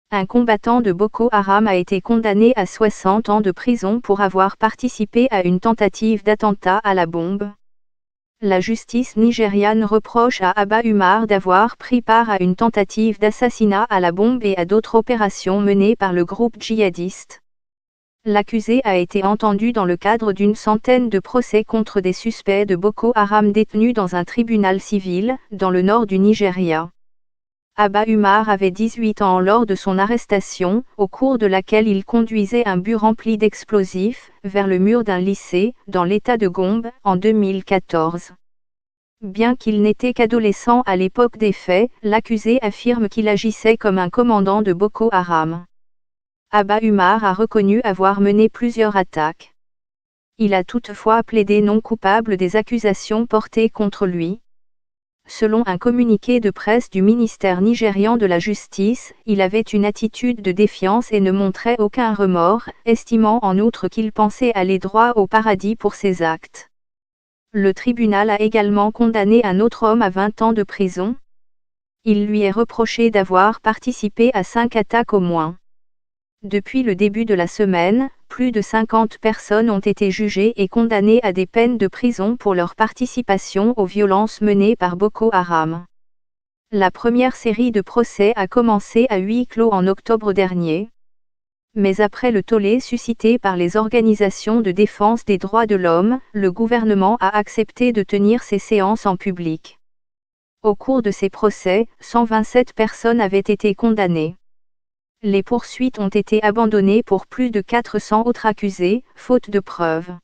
Un combattant de Boko Haram a été condamné à 60 ans de prison pour avoir participé à une tentative d'attentat à la bombe. La justice nigériane reproche à Abba Umar d'avoir pris part à une tentative d'assassinat à la bombe et à d'autres opérations menées par le groupe djihadiste. L'accusé a été entendu dans le cadre d'une centaine de procès contre des suspects de Boko Haram détenus dans un tribunal civil, dans le nord du Nigeria. Abba Umar avait 18 ans lors de son arrestation, au cours de laquelle il conduisait un bus rempli d'explosifs, vers le mur d'un lycée, dans l'état de Gombe, en 2014. Bien qu'il n'était qu'adolescent à l'époque des faits, l'accusé affirme qu'il agissait comme un commandant de Boko Haram. Abba Umar a reconnu avoir mené plusieurs attaques. Il a toutefois plaidé non coupable des accusations portées contre lui. Selon un communiqué de presse du ministère nigérian de la Justice, il avait une attitude de défiance et ne montrait aucun remords, estimant en outre qu'il pensait aller droit au paradis pour ses actes. Le tribunal a également condamné un autre homme à 20 ans de prison. Il lui est reproché d'avoir participé à 5 attaques au moins. Depuis le début de la semaine, plus de 50 personnes ont été jugées et condamnées à des peines de prison pour leur participation aux violences menées par Boko Haram. La première série de procès a commencé à huis clos en octobre dernier. Mais après le tollé suscité par les organisations de défense des droits de l'homme, le gouvernement a accepté de tenir ces séances en public. Au cours de ces procès, 127 personnes avaient été condamnées. Les poursuites ont été abandonnées pour plus de 400 autres accusés, faute de preuves.